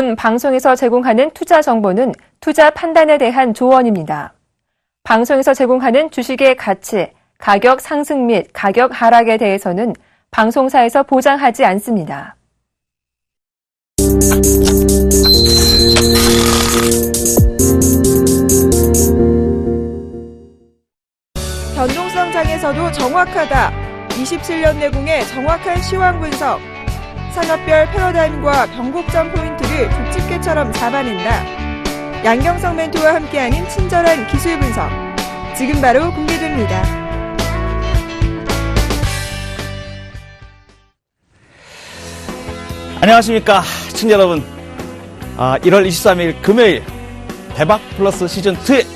본 방송에서 제공하는 투자 정보는 투자 판단에 대한 조언입니다. 방송에서 제공하는 주식의 가치, 가격 상승 및 가격 하락에 대해서는 방송사에서 보장하지 않습니다. 변동성 장에서도 정확하다. 27년 내공의 정확한 시황 분석. 산업별 패러다임과 변곡점 포인트를 족집게처럼 잡아낸다. 양경석 멘토와 함께하는 친절한 기술 분석. 지금 바로 공개됩니다. 안녕하십니까 시청자 여러분. 1월 23일 금요일 대박 플러스 시즌2에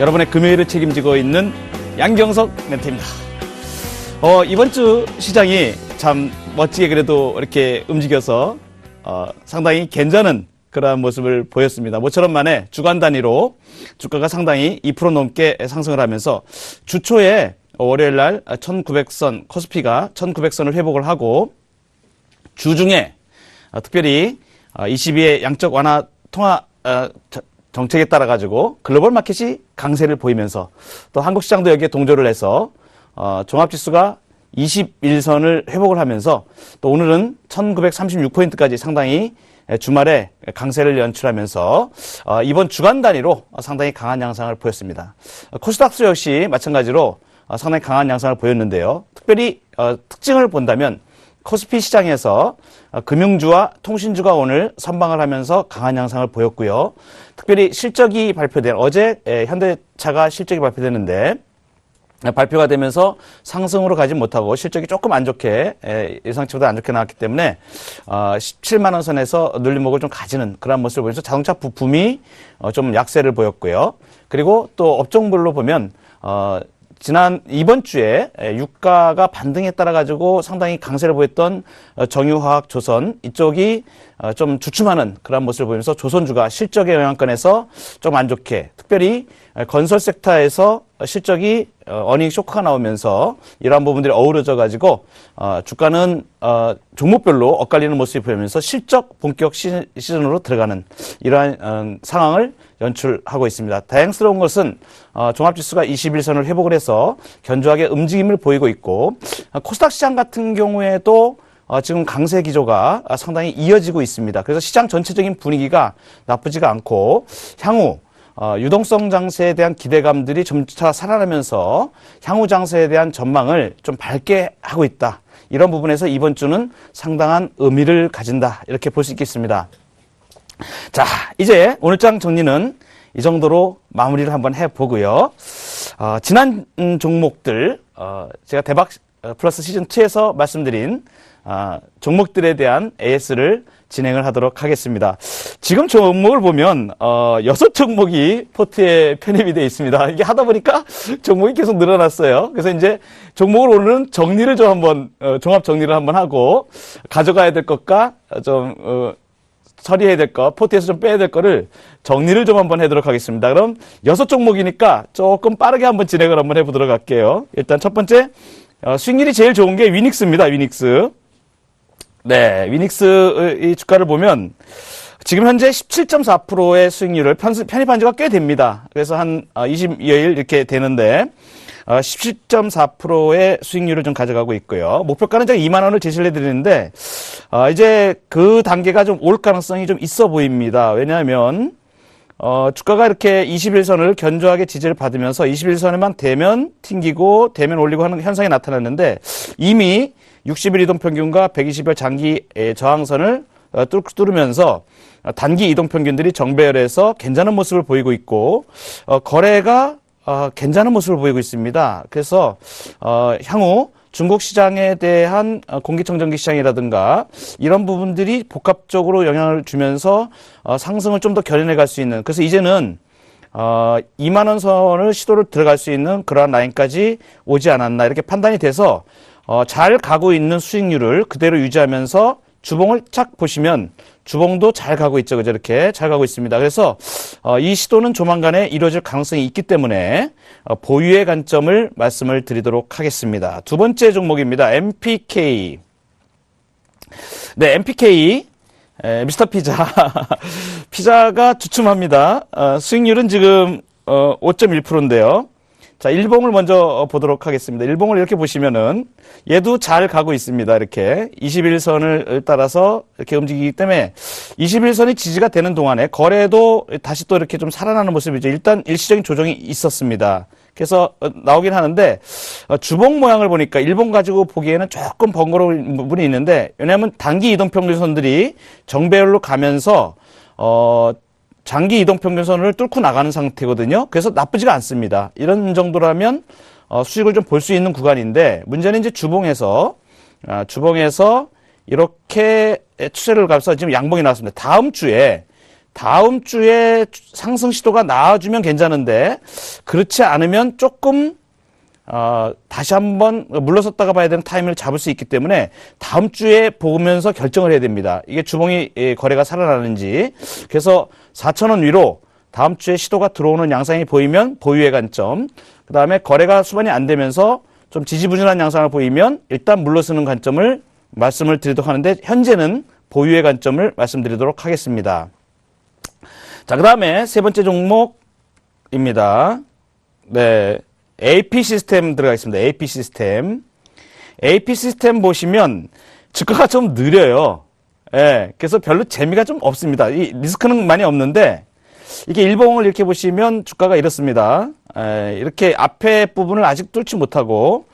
여러분의 금요일을 책임지고 있는 양경석 멘토입니다. 이번 주 시장이 참 멋지게 그래도 이렇게 움직여서 상당히 괜찮은 그러한 모습을 보였습니다. 모처럼 만에 주간 단위로 주가가 상당히 2% 넘게 상승을 하면서 주 초에 월요일 날 1900선 코스피가 1900선을 회복을 하고 주중에 특별히 22의 양적 완화 통화 정책에 따라 가지고 글로벌 마켓이 강세를 보이면서 또 한국 시장도 여기에 동조를 해서 종합지수가 21선을 회복을 하면서 또 오늘은 1936포인트까지 상당히 주말에 강세를 연출하면서 이번 주간 단위로 상당히 강한 양상을 보였습니다. 코스닥수 역시 마찬가지로 상당히 강한 양상을 보였는데요. 특별히 특징을 본다면 코스피 시장에서 금융주와 통신주가 오늘 선방을 하면서 강한 양상을 보였고요. 특별히 실적이 발표된 어제 현대차가 실적이 발표됐는데 발표가 되면서 상승으로 가지 못하고 실적이 조금 안 좋게 예상치보다 안 좋게 나왔기 때문에 17만 원 선에서 눌림목을 좀 가지는 그런 모습을 보면서 자동차 부품이 좀 약세를 보였고요. 그리고 또 업종별로 보면 이번 주에 유가가 반등에 따라 가지고 상당히 강세를 보였던 정유화학, 조선 이쪽이 좀 주춤하는 그런 모습을 보이면서 조선주가 실적의 영향권에서 좀 안 좋게 특별히 건설 섹터에서 실적이 어닝 쇼크가 나오면서 이러한 부분들이 어우러져 가지고 주가는 종목별로 엇갈리는 모습이 보이면서 실적 본격 시즌으로 들어가는 이러한 상황을 연출하고 있습니다. 다행스러운 것은 종합지수가 21선을 회복을 해서 견조하게 움직임을 보이고 있고 코스닥 시장 같은 경우에도 지금 강세 기조가 상당히 이어지고 있습니다. 그래서 시장 전체적인 분위기가 나쁘지가 않고 향후 유동성 장세에 대한 기대감들이 점차 살아나면서 향후 장세에 대한 전망을 좀 밝게 하고 있다. 이런 부분에서 이번 주는 상당한 의미를 가진다. 이렇게 볼 수 있겠습니다. 자, 이제 오늘 장 정리는 이 정도로 마무리를 한번 해보고요. 지난 종목들, 제가 대박 플러스 시즌2에서 말씀드린 종목들에 대한 AS를 진행을 하도록 하겠습니다. 지금 종목을 보면 6종목이 포트에 편입이 되어 있습니다. 이게 하다 보니까 종목이 계속 늘어났어요. 그래서 이제 종목을 오늘은 정리를 좀 한번 종합 정리를 한번 하고 가져가야 될 것과 좀 처리해야 될 것, 포트에서 좀 빼야 될 거를 정리를 좀 한번 해보도록 하겠습니다. 그럼 6종목이니까 조금 빠르게 한번 진행을 한번 해보도록 할게요. 일단 첫 번째 수익률이 제일 좋은 게 위닉스입니다. 위닉스. 네, 위닉스 이 주가를 보면 지금 현재 17.4%의 수익률을 편입한 지가 꽤 됩니다. 그래서 한 20여일 이렇게 되는데 17.4%의 수익률을 좀 가져가고 있고요. 목표가는 제가 2만 원을 제시를 해드리는데 이제 그 단계가 좀 올 가능성이 좀 있어 보입니다. 왜냐하면 주가가 이렇게 21선을 견조하게 지지를 받으면서 21선에만 대면 튕기고 대면 올리고 하는 현상이 나타났는데 이미 60일 이동평균과 120일 장기 저항선을 뚫으면서 단기 이동평균들이 정배열해서 괜찮은 모습을 보이고 있고 거래가 괜찮은 모습을 보이고 있습니다. 그래서 향후 중국 시장에 대한 공기청정기 시장이라든가 이런 부분들이 복합적으로 영향을 주면서 상승을 좀 더 견인해 갈 수 있는, 그래서 이제는 2만 원 선을 시도를 들어갈 수 있는 그러한 라인까지 오지 않았나 이렇게 판단이 돼서 잘 가고 있는 수익률을 그대로 유지하면서 주봉을 쫙 보시면 주봉도 잘 가고 있죠. 그죠? 이렇게 잘 가고 있습니다. 그래서 이 시도는 조만간에 이루어질 가능성이 있기 때문에 보유의 관점을 말씀을 드리도록 하겠습니다. 두 번째 종목입니다. MPK. 네, MPK 미스터 피자. 피자가 주춤합니다. 수익률은 지금 5.1%인데요. 자, 일봉을 먼저 보도록 하겠습니다. 일봉을 이렇게 보시면은 얘도 잘 가고 있습니다. 이렇게 21선을 따라서 이렇게 움직이기 때문에 21선이 지지가 되는 동안에 거래도 다시 또 이렇게 좀 살아나는 모습이죠. 일단 일시적인 조정이 있었습니다. 그래서 나오긴 하는데 주봉 모양을 보니까 일본 가지고 보기에는 조금 번거로운 부분이 있는데, 왜냐하면 단기 이동평균선들이 정배열로 가면서 장기 이동평균선을 뚫고 나가는 상태거든요. 그래서 나쁘지가 않습니다. 이런 정도라면 수익을 좀 볼 수 있는 구간인데, 문제는 이제 주봉에서 이렇게 추세를 가면서 지금 양봉이 나왔습니다. 다음 주에 상승 시도가 나와주면 괜찮은데, 그렇지 않으면 조금 다시 한번 물러섰다가 봐야 되는 타이밍을 잡을 수 있기 때문에 다음 주에 보면서 결정을 해야 됩니다. 이게 주봉이 거래가 살아나는지. 그래서 4,000원 위로 다음 주에 시도가 들어오는 양상이 보이면 보유의 관점, 그 다음에 거래가 수반이 안 되면서 좀 지지부진한 양상을 보이면 일단 물러서는 관점을 말씀을 드리도록 하는데, 현재는 보유의 관점을 말씀드리도록 하겠습니다. 자, 그 다음에 세 번째 종목입니다. 네. AP 시스템 들어가겠습니다. AP 시스템. AP 시스템 보시면 주가가 좀 느려요. 예. 그래서 별로 재미가 좀 없습니다. 이 리스크는 많이 없는데, 이게 일봉을 이렇게 보시면 주가가 이렇습니다. 예. 이렇게 앞에 부분을 아직 뚫지 못하고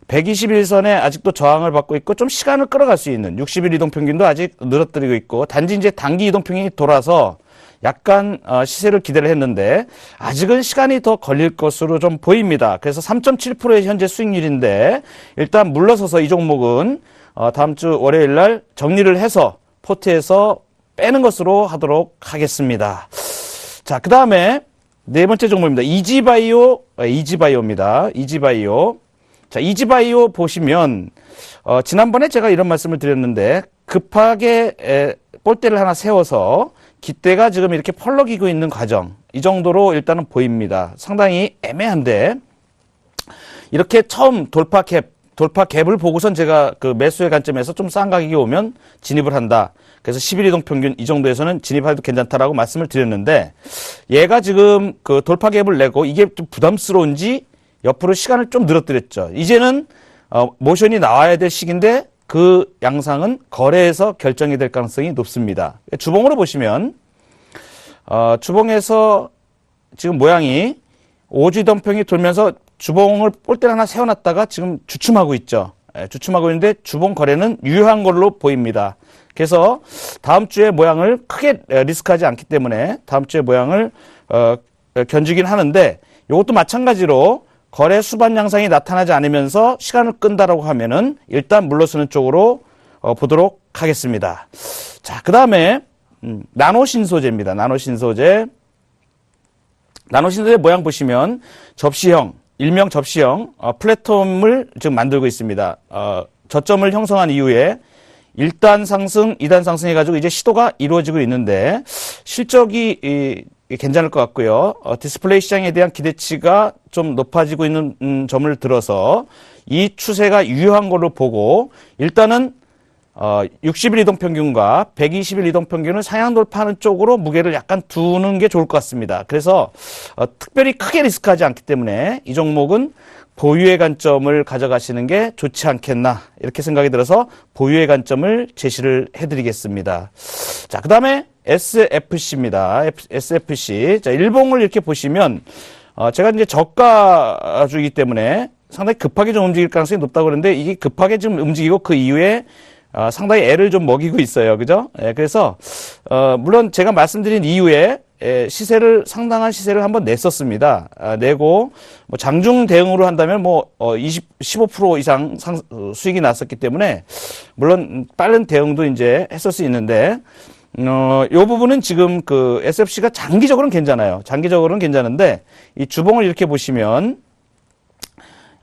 121선에 아직도 저항을 받고 있고, 좀 시간을 끌어갈 수 있는 60일 이동평균도 아직 늘어뜨리고 있고, 단지 이제 단기 이동평균이 돌아서 약간 시세를 기대를 했는데 아직은 시간이 더 걸릴 것으로 좀 보입니다. 그래서 3.7%의 현재 수익률인데, 일단 물러서서 이 종목은 다음 주 월요일 날 정리를 해서 포트에서 빼는 것으로 하도록 하겠습니다. 자, 그 다음에 네 번째 종목입니다. 이지바이오입니다. 이지바이오. 자, 이지바이오 보시면 지난번에 제가 이런 말씀을 드렸는데, 급하게 볼대를 하나 세워서 깃대가 지금 이렇게 펄럭이고 있는 과정, 이 정도로 일단은 보입니다. 상당히 애매한데, 이렇게 처음 돌파 갭을 보고선 제가 그 매수의 관점에서 좀 싼 가격이 오면 진입을 한다. 그래서 10일 이동 평균 이 정도에서는 진입해도 괜찮다라고 말씀을 드렸는데, 얘가 지금 그 돌파 갭을 내고 이게 좀 부담스러운지 옆으로 시간을 좀 늘어뜨렸죠. 이제는 모션이 나와야 될 시기인데, 그 양상은 거래에서 결정이 될 가능성이 높습니다. 주봉으로 보시면 주봉에서 지금 모양이 오지덤평이 돌면서 주봉을 볼대를 하나 세워놨다가 지금 주춤하고 있죠. 주춤하고 있는데 주봉 거래는 유효한 걸로 보입니다. 그래서 다음 주에 모양을 크게 리스크하지 않기 때문에 다음 주에 모양을 견주긴 하는데, 이것도 마찬가지로 거래 수반 양상이 나타나지 않으면서 시간을 끈다라고 하면은 일단 물러서는 쪽으로 보도록 하겠습니다. 자, 그 다음에 나노신소재입니다. 나노신소재 모양 보시면 접시형, 일명 접시형 플랫폼을 지금 만들고 있습니다. 저점을 형성한 이후에 1단 상승, 2단 상승 해가지고 이제 시도가 이루어지고 있는데, 실적이 괜찮을 것 같고요. 디스플레이 시장에 대한 기대치가 좀 높아지고 있는 점을 들어서 이 추세가 유효한 걸로 보고, 일단은 60일 이동평균과 120일 이동평균을 상향 돌파하는 쪽으로 무게를 약간 두는 게 좋을 것 같습니다. 그래서 특별히 크게 리스크하지 않기 때문에 이 종목은 보유의 관점을 가져가시는 게 좋지 않겠나, 이렇게 생각이 들어서 보유의 관점을 제시를 해드리겠습니다. 자, 그 다음에 SFC입니다. SFC. 자, 일봉을 이렇게 보시면, 제가 이제 저가주이기 때문에 상당히 급하게 좀 움직일 가능성이 높다고 그러는데, 이게 급하게 좀 움직이고 그 이후에 상당히 애를 좀 먹이고 있어요. 그죠? 예, 그래서, 물론 제가 말씀드린 이후에 상당한 시세를 한번 냈었습니다. 내고, 뭐 장중 대응으로 한다면 15% 이상 수익이 났었기 때문에, 물론 빠른 대응도 이제 했을 수 있는데, 요 부분은 지금 그 SFC가 장기적으로는 괜찮아요. 장기적으로는 괜찮은데, 이 주봉을 이렇게 보시면,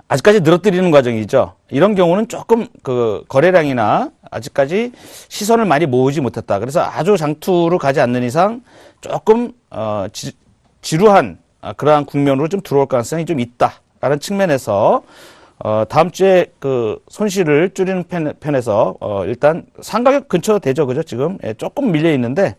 아직까지 늘어뜨리는 과정이죠. 이런 경우는 조금 그 거래량이나 아직까지 시선을 많이 모으지 못했다. 그래서 아주 장투로 가지 않는 이상 조금 지루한 그러한 국면으로 좀 들어올 가능성이 좀 있다라는 측면에서 다음 주에 그 손실을 줄이는 편에서 일단 상가격 근처 되죠, 그죠? 지금 조금 밀려 있는데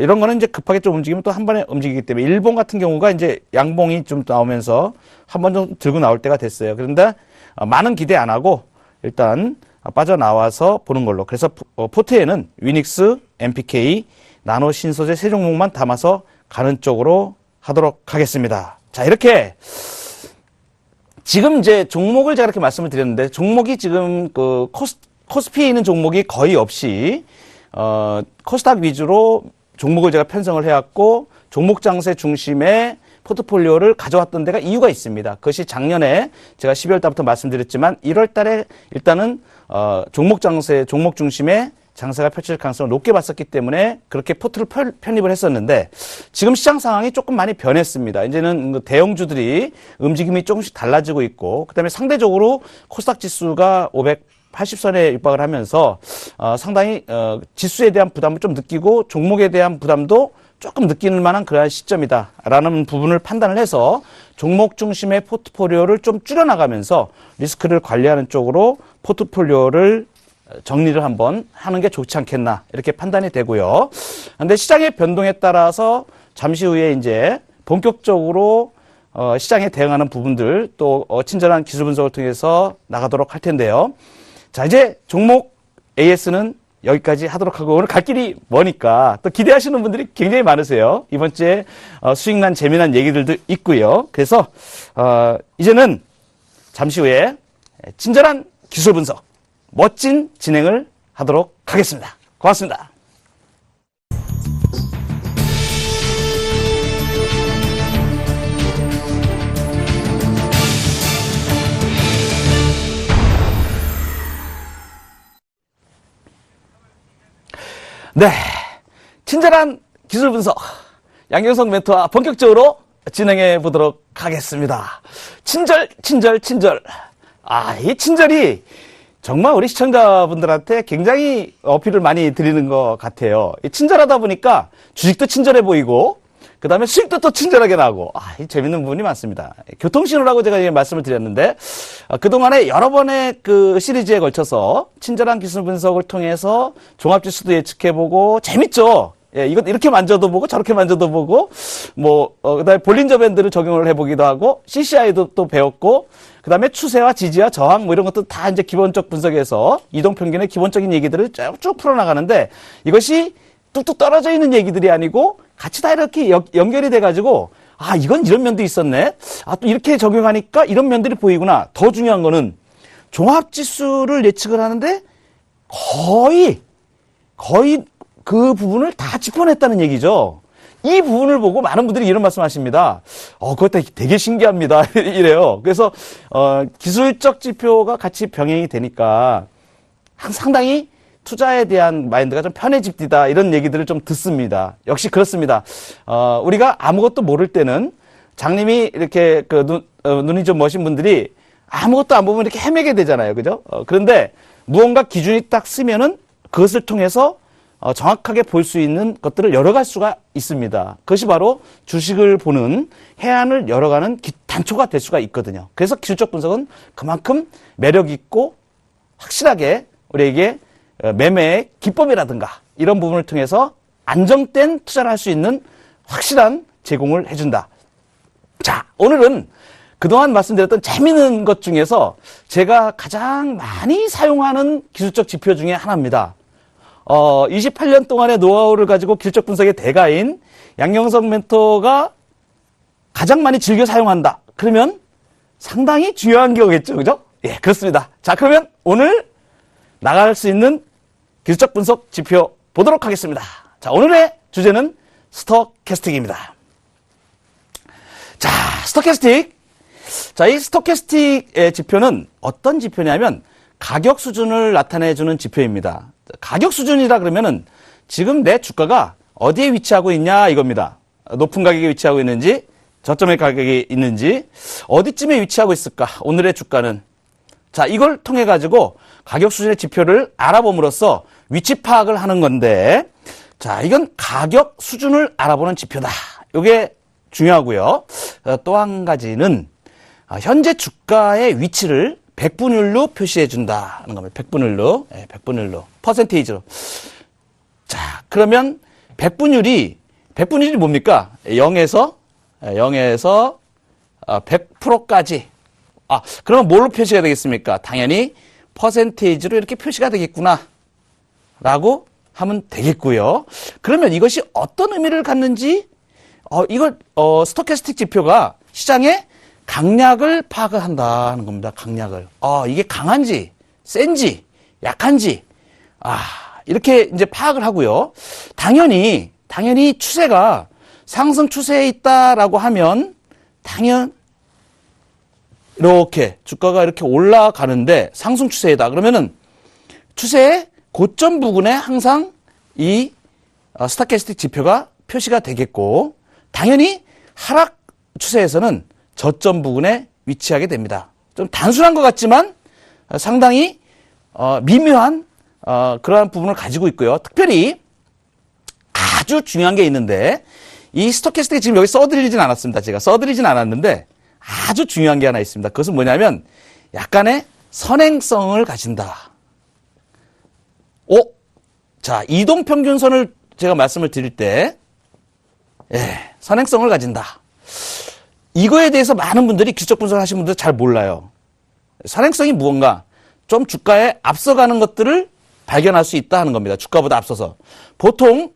이런 거는 이제 급하게 좀 움직이면 또 한 번에 움직이기 때문에 일본 같은 경우가 이제 양봉이 좀 나오면서 한 번 좀 들고 나올 때가 됐어요. 그런데 많은 기대 안 하고 일단 빠져나와서 보는 걸로. 그래서 포트에는 위닉스, MPK, 나노 신소재 세 종목만 담아서 가는 쪽으로 하도록 하겠습니다. 자, 이렇게 지금 이제 종목을 제가 이렇게 말씀을 드렸는데 종목이 지금 그 코스피에 있는 종목이 거의 없이 코스닥 위주로 종목을 제가 편성을 해왔고 종목 장세 중심의 포트폴리오를 가져왔던 데가 이유가 있습니다. 그것이 작년에 제가 12월 달부터 말씀드렸지만 1월 달에 일단은 종목 장세, 종목 중심의 장세가 펼쳐질 가능성을 높게 봤었기 때문에 그렇게 포트를 편입을 했었는데 지금 시장 상황이 조금 많이 변했습니다. 이제는 대형주들이 움직임이 조금씩 달라지고 있고 그다음에 상대적으로 코스닥 지수가 580선에 육박을 하면서 상당히 지수에 대한 부담을 좀 느끼고 종목에 대한 부담도 조금 느끼는 만한 그러한 시점이다라는 부분을 판단을 해서 종목 중심의 포트폴리오를 좀 줄여나가면서 리스크를 관리하는 쪽으로 포트폴리오를 정리를 한번 하는 게 좋지 않겠나 이렇게 판단이 되고요. 그런데 시장의 변동에 따라서 잠시 후에 이제 본격적으로 시장에 대응하는 부분들 또 친절한 기술 분석을 통해서 나가도록 할 텐데요. 자, 이제 종목 AS는 여기까지 하도록 하고 오늘 갈 길이 머니까 또 기대하시는 분들이 굉장히 많으세요. 이번 주에 수익난 재미난 얘기들도 있고요. 그래서 이제는 잠시 후에 친절한 기술 분석 멋진 진행을 하도록 하겠습니다. 고맙습니다. 네, 친절한 기술 분석 양경석 멘토와 본격적으로 진행해 보도록 하겠습니다. 친절. 이 친절이 정말 우리 시청자분들한테 굉장히 어필을 많이 드리는 것 같아요. 친절하다 보니까 주식도 친절해 보이고 그 다음에 수익도 또 친절하게 나고 이 재밌는 부분이 많습니다. 교통신호라고 제가 말씀을 드렸는데 그동안에 여러 번의 그 시리즈에 걸쳐서 친절한 기술 분석을 통해서 종합지수도 예측해보고 재밌죠. 예, 이것 이렇게 만져도 보고 저렇게 만져도 보고 그다음에 볼린저 밴드를 적용을 해보기도 하고 CCI도 또 배웠고 그다음에 추세와 지지와 저항 이런 것도 다 이제 기본적 분석에서 이동평균의 기본적인 얘기들을 쭉 풀어나가는데 이것이 뚝뚝 떨어져 있는 얘기들이 아니고 같이 다 이렇게 연결이 돼가지고 이건 이런 면도 있었네. 또 이렇게 적용하니까 이런 면들이 보이구나. 더 중요한 거는 종합지수를 예측을 하는데 거의 그 부분을 다 짚어냈다는 얘기죠. 이 부분을 보고 많은 분들이 이런 말씀 하십니다. 그것도 되게 신기합니다. 이래요. 그래서, 기술적 지표가 같이 병행이 되니까 상당히 투자에 대한 마인드가 좀 편해집니다. 이런 얘기들을 좀 듣습니다. 역시 그렇습니다. 우리가 아무것도 모를 때는 장님이 이렇게 눈이 좀 멋진 분들이 아무것도 안 보면 이렇게 헤매게 되잖아요. 그죠? 그런데 무언가 기준이 딱 쓰면은 그것을 통해서 정확하게 볼 수 있는 것들을 열어갈 수가 있습니다. 그것이 바로 주식을 보는 해안을 열어가는 단초가 될 수가 있거든요. 그래서 기술적 분석은 그만큼 매력 있고 확실하게 우리에게 매매의 기법이라든가 이런 부분을 통해서 안정된 투자를 할 수 있는 확실한 제공을 해준다. 자, 오늘은 그동안 말씀드렸던 재미있는 것 중에서 제가 가장 많이 사용하는 기술적 지표 중에 하나입니다. 28년 동안의 노하우를 가지고 기술적 분석의 대가인 양경석 멘토가 가장 많이 즐겨 사용한다. 그러면 상당히 중요한 거겠죠. 그죠? 예, 그렇습니다. 자, 그러면 오늘 나갈 수 있는 기술적 분석 지표 보도록 하겠습니다. 자, 오늘의 주제는 스토캐스틱입니다. 자, 스토캐스틱. 자, 이 스토캐스틱의 지표는 어떤 지표냐면 가격 수준을 나타내주는 지표입니다. 가격 수준이라 그러면은 지금 내 주가가 어디에 위치하고 있냐 이겁니다. 높은 가격에 위치하고 있는지 저점의 가격이 있는지 어디쯤에 위치하고 있을까 오늘의 주가는. 자, 이걸 통해 가지고 가격 수준의 지표를 알아봄으로써 위치 파악을 하는 건데 자, 이건 가격 수준을 알아보는 지표다. 이게 중요하고요. 또 한 가지는 현재 주가의 위치를 백분율로 표시해 준다는 겁니다. 백분율로. 예, 백분율로. 퍼센테이지로. 자, 그러면 백분율이 뭡니까? 0에서 100%까지. 그러면 뭘로 표시가 되겠습니까? 당연히 퍼센테이지로 이렇게 표시가 되겠구나. 라고 하면 되겠고요. 그러면 이것이 어떤 의미를 갖는지, 이걸, 스토캐스틱 지표가 시장의 강약을 파악을 한다는 겁니다. 강약을. 이게 강한지, 센지, 약한지, 이렇게 이제 파악을 하고요. 당연히 추세가 상승 추세에 있다라고 하면, 이렇게, 주가가 이렇게 올라가는데 상승 추세이다. 그러면은 추세의 고점 부근에 항상 이 스토캐스틱 지표가 표시가 되겠고, 당연히 하락 추세에서는 저점 부근에 위치하게 됩니다. 좀 단순한 것 같지만 상당히 미묘한 그러한 부분을 가지고 있고요. 특별히 아주 중요한 게 있는데, 이 스토캐스틱 지금 여기 써드리진 않았습니다. 제가 써드리진 않았는데 아주 중요한 게 하나 있습니다. 그것은 뭐냐면 약간의 선행성을 가진다. 자, 이동평균선을 제가 말씀을 드릴 때, 선행성을 가진다. 이거에 대해서 많은 분들이 기술적 분석을 하시는 분들 잘 몰라요. 선행성이 무언가, 좀 주가에 앞서가는 것들을 발견할 수 있다 하는 겁니다. 주가보다 앞서서. 보통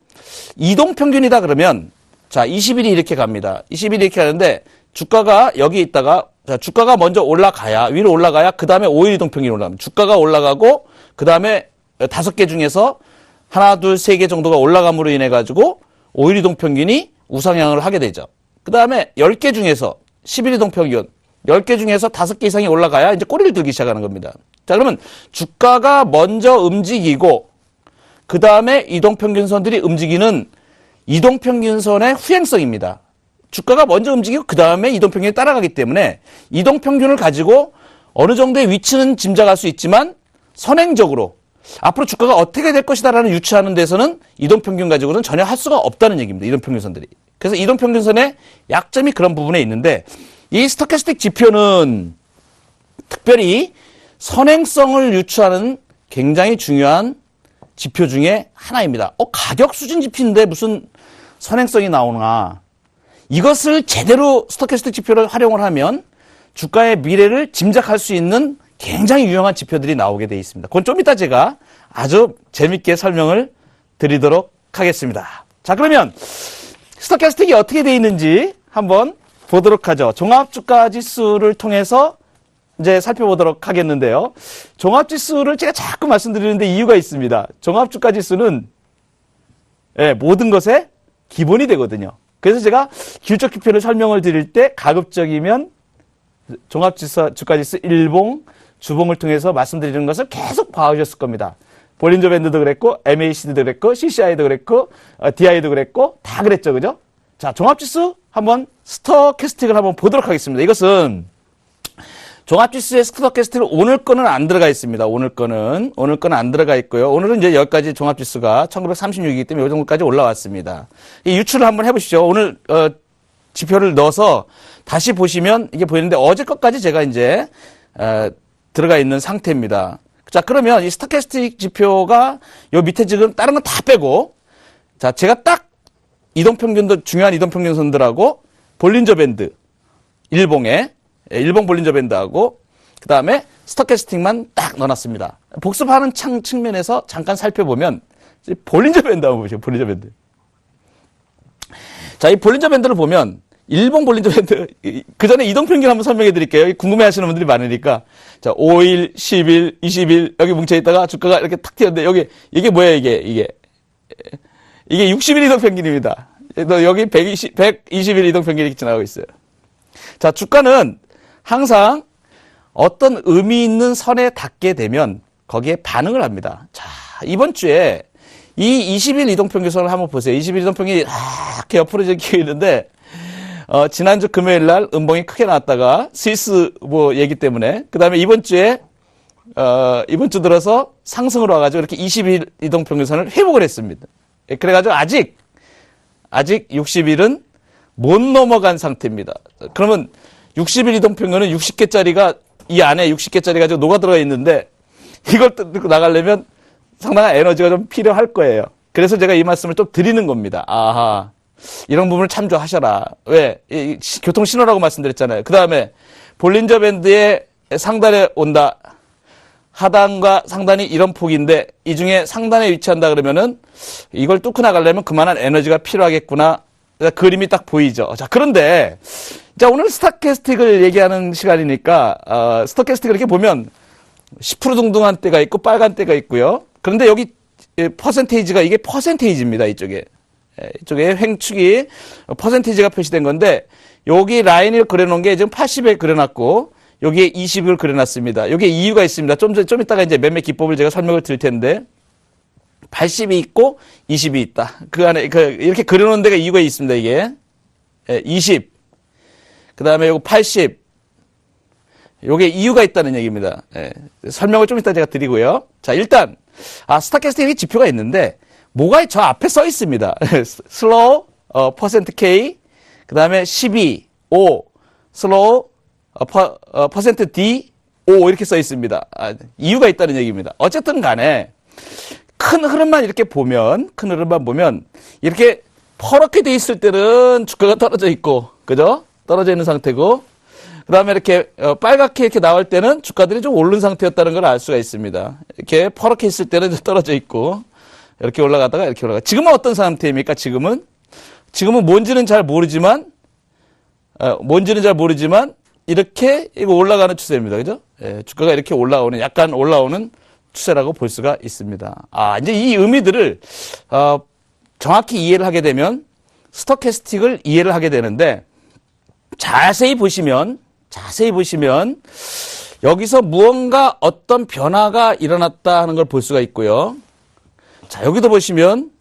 이동평균이다 그러면, 자, 20일이 이렇게 갑니다. 20일이 이렇게 가는데, 주가가 여기 있다가, 자, 주가가 먼저 올라가야, 위로 올라가야, 그 다음에 5일 이동평균이 올라갑니다. 주가가 올라가고, 그 다음에 5개 중에서 하나, 둘, 3개 정도가 올라감으로 인해 가지고 5일 이동평균이 우상향을 하게 되죠. 그 다음에 10개 중에서 10일 이동평균 10개 중에서 5개 이상이 올라가야 이제 꼬리를 들기 시작하는 겁니다. 자, 그러면 주가가 먼저 움직이고 그 다음에 이동평균선들이 움직이는 이동평균선의 후행성입니다. 주가가 먼저 움직이고 그 다음에 이동평균이 따라가기 때문에 이동평균을 가지고 어느 정도의 위치는 짐작할 수 있지만 선행적으로 앞으로 주가가 어떻게 될 것이다라는 유추하는 데서는 이동평균 가지고는 전혀 할 수가 없다는 얘기입니다. 이동평균선들이. 그래서 이동평균선의 약점이 그런 부분에 있는데, 이 스토캐스틱 지표는 특별히 선행성을 유추하는 굉장히 중요한 지표 중에 하나입니다. 가격 수준 지표인데 무슨 선행성이 나오나. 이것을 제대로 스토캐스틱 지표를 활용을 하면 주가의 미래를 짐작할 수 있는 굉장히 유용한 지표들이 나오게 되어 있습니다. 그건 좀 이따 제가 아주 재밌게 설명을 드리도록 하겠습니다. 자, 그러면 스토캐스틱이 어떻게 되어 있는지 한번 보도록 하죠. 종합주가지수를 통해서 이제 살펴보도록 하겠는데요. 종합지수를 제가 자꾸 말씀드리는데 이유가 있습니다. 종합주가지수는 모든 것의 기본이 되거든요. 그래서 제가 기술적 지표를 설명을 드릴 때 가급적이면 종합주가지수 일봉, 주봉을 통해서 말씀드리는 것을 계속 봐오셨을 겁니다. 볼린저 밴드도 그랬고, MACD도 그랬고, CCI도 그랬고, DI도 그랬고, 다 그랬죠, 그죠? 자, 종합지수 한번 스토캐스틱을 한번 보도록 하겠습니다. 이것은 종합지수의 스토캐스틱은 오늘 거는 안 들어가 있습니다. 오늘 거는 안 들어가 있고요. 오늘은 이제 여기까지 종합지수가 1936이기 때문에 이 정도까지 올라왔습니다. 이 유추를 한번 해보시죠. 오늘 지표를 넣어서 다시 보시면 이게 보이는데 어제 것까지 제가 이제 들어가 있는 상태입니다. 자, 그러면 이 스토캐스틱 지표가 요 밑에 지금 다른 건 다 빼고, 자, 제가 딱 이동평균도 중요한 이동평균선들하고 볼린저 밴드 일봉에 일봉 볼린저 밴드하고 그 다음에 스토캐스틱만 딱 넣어놨습니다. 복습하는 측면에서 잠깐 살펴보면 볼린저 밴드 한번 보시죠. 볼린저 밴드. 자, 이 볼린저 밴드를 보면 일봉 볼린저 밴드, 그 전에 이동평균 한번 설명해 드릴게요. 궁금해 하시는 분들이 많으니까. 자, 5일, 10일, 20일, 여기 뭉쳐있다가 주가가 이렇게 탁 튀었는데, 이게 뭐예요, 이게 60일 이동평균입니다. 여기 120일 이동평균이 이렇게 지나가고 있어요. 자, 주가는 항상 어떤 의미 있는 선에 닿게 되면 거기에 반응을 합니다. 자, 이번 주에 이 20일 이동평균선을 한번 보세요. 20일 이동평균이 이렇게 옆으로 이렇게 있는데, 지난주 금요일 날 음봉이 크게 나왔다가 스위스 얘기 때문에, 그 다음에 이번 주에, 이번 주 들어서 상승으로 와가지고 이렇게 20일 이동평균선을 회복을 했습니다. 그래가지고 아직 60일은 못 넘어간 상태입니다. 그러면 60일 이동평균은 60개짜리가 이 안에 60개짜리가 지금 녹아 들어가 있는데 이걸 뜯고 나가려면 상당한 에너지가 좀 필요할 거예요. 그래서 제가 이 말씀을 좀 드리는 겁니다. 아하. 이런 부분을 참조하셔라. 왜? 교통신호라고 말씀드렸잖아요. 그 다음에 볼린저 밴드의 상단에 온다. 하단과 상단이 이런 폭인데 이 중에 상단에 위치한다 그러면은 이걸 뚫고 나가려면 그만한 에너지가 필요하겠구나. 그림이 딱 보이죠. 자, 그런데 자, 오늘 스타캐스틱을 얘기하는 시간이니까 스타캐스틱을 이렇게 보면 10% 동등한 때가 있고 빨간 때가 있고요. 그런데 여기 퍼센테이지가 이게 퍼센테이지입니다. 이쪽에 횡축이 퍼센테이지가 표시된 건데 여기 라인을 그려놓은 게 지금 80에 그려놨고 여기에 20을 그려놨습니다. 여기에 이유가 있습니다. 좀 이따가 이제 몇몇 기법을 제가 설명을 드릴 텐데 80이 있고 20이 있다. 그 안에 이렇게 그려놓은 데가 이유가 있습니다. 이게 20, 그 다음에 요거 80. 요게 이유가 있다는 얘기입니다. 설명을 좀 이따 제가 드리고요. 자, 일단 스타캐스틱이 지표가 있는데 뭐가 저 앞에 써 있습니다. 슬로우 퍼센트 K, 그 다음에 12, 5, 슬로우 퍼센트 D, 5 이렇게 써 있습니다. 이유가 있다는 얘기입니다. 어쨌든 간에 큰 흐름만 보면 이렇게 퍼렇게 돼 있을 때는 주가가 떨어져 있고, 그죠? 떨어져 있는 상태고, 그 다음에 이렇게 빨갛게 이렇게 나올 때는 주가들이 좀 오른 상태였다는 걸 알 수가 있습니다. 이렇게 퍼렇게 있을 때는 떨어져 있고, 이렇게 올라가다가 이렇게 올라가. 지금은 어떤 상태입니까? 지금은 뭔지는 잘 모르지만 이렇게 이거 올라가는 추세입니다. 그죠? 주가가 이렇게 약간 올라오는 추세라고 볼 수가 있습니다. 이제 이 의미들을 정확히 이해를 하게 되면 스토캐스틱을 이해를 하게 되는데 자세히 보시면 여기서 무언가 어떤 변화가 일어났다 하는 걸 볼 수가 있고요. 자, 여기도 보시면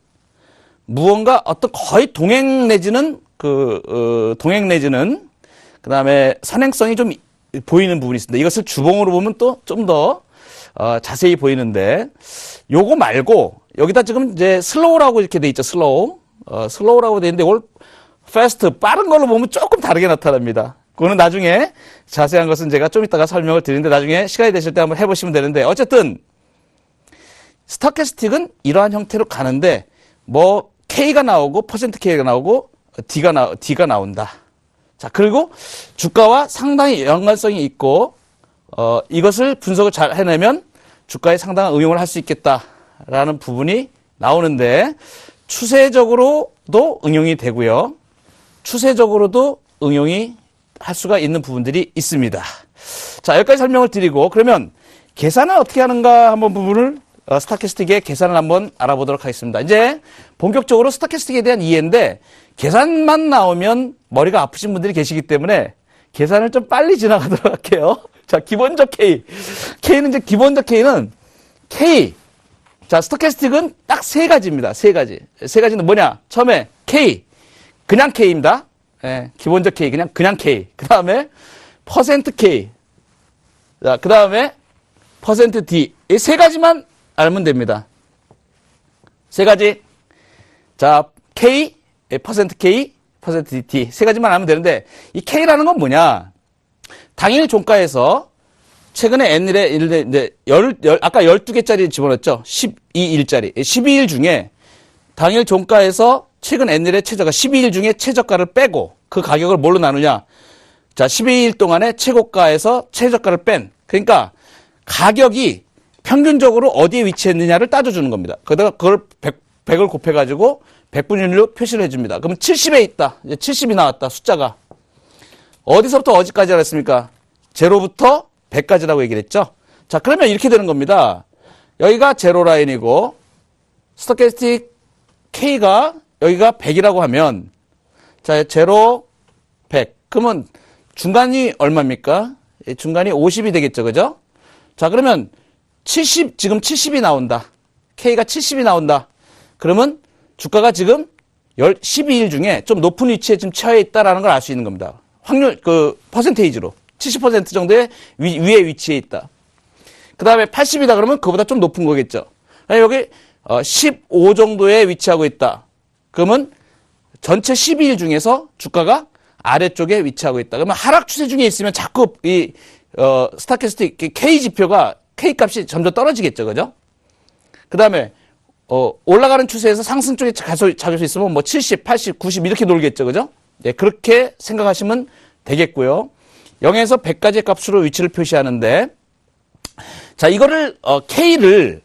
무언가 어떤 거의 동행 내지는 그다음에 선행성이 좀 보이는 부분이 있습니다. 이것을 주봉으로 보면 또 좀 더 자세히 보이는데 요거 말고 여기다 지금 이제 슬로우라고 이렇게 돼 있죠. 슬로우라고 돼 있는데 이걸 패스트 빠른 걸로 보면 조금 다르게 나타납니다. 그거는 나중에 자세한 것은 제가 좀 이따가 설명을 드리는데 나중에 시간이 되실 때 한번 해보시면 되는데 어쨌든 스토캐스틱은 이러한 형태로 가는데 뭐 K가 나오고 퍼센트 K가 나오고 D가 나온다. 자, 그리고 주가와 상당히 연관성이 있고 이것을 분석을 잘 해내면 주가에 상당한 응용을 할 수 있겠다라는 부분이 나오는데 추세적으로도 응용이 되고요. 추세적으로도 응용이 할 수가 있는 부분들이 있습니다. 자, 여기까지 설명을 드리고 그러면 계산을 어떻게 하는가 한번 부분을 스타캐스틱의 계산을 한번 알아보도록 하겠습니다. 이제 본격적으로 스타캐스틱에 대한 이해인데 계산만 나오면 머리가 아프신 분들이 계시기 때문에 계산을 좀 빨리 지나가도록 할게요. 자, 기본적 K. 기본적 K는 K. 자, 스토캐스틱은 딱 세 가지입니다. 세 가지는 뭐냐? 처음에 K. 그냥 K입니다. 기본적 K. 그냥 K. 그 다음에 퍼센트 K. 자, 그 다음에 퍼센트 D. 이 세 가지만 알면 됩니다. 세 가지. 자, K, 퍼센트 K, 퍼센트 D. 세 가지만 알면 되는데, 이 K라는 건 뭐냐? 당일 종가에서 최근에 N일에 이제 아까 12개짜리 집어넣었죠? 12일짜리. 12일 중에 당일 종가에서 최근 N일의 최저가 12일 중에 최저가를 빼고 그 가격을 뭘로 나누냐? 자, 12일 동안에 최고가에서 최저가를 뺀. 그러니까 가격이 평균적으로 어디에 위치했느냐를 따져주는 겁니다. 그러다가 그걸 100을 곱해가지고 100분율로 표시를 해줍니다. 그러면 70에 있다. 이제 70이 나왔다. 숫자가. 어디서부터 어디까지 알았습니까? 0부터 100까지라고 얘기를 했죠. 자, 그러면 이렇게 되는 겁니다. 여기가 제로 라인이고 스토캐스틱 K가 여기가 100이라고 하면 자, 0, 100. 그러면 중간이 얼마입니까? 중간이 50이 되겠죠. 그죠? 자, 그러면 70, 지금 70이 나온다. K가 70이 나온다. 그러면 주가가 지금 12일 중에 좀 높은 위치에 지금 처해 있다라는 걸 알 수 있는 겁니다. 확률, 퍼센테이지로. 70% 정도의 위에 위치해 있다. 그 다음에 80이다 그러면 그보다 좀 높은 거겠죠. 여기 15 정도에 위치하고 있다. 그러면 전체 12일 중에서 주가가 아래쪽에 위치하고 있다. 그러면 하락 추세 중에 있으면 자꾸 이 스타캐스틱 K 지표가 K 값이 점점 떨어지겠죠, 그죠? 그 다음에 올라가는 추세에서 상승 쪽에 자길 수 있으면 뭐 70, 80, 90 이렇게 놀겠죠, 그죠? 네, 그렇게 생각하시면 되겠고요. 0에서 100까지의 값으로 위치를 표시하는데, 자, 이거를 K를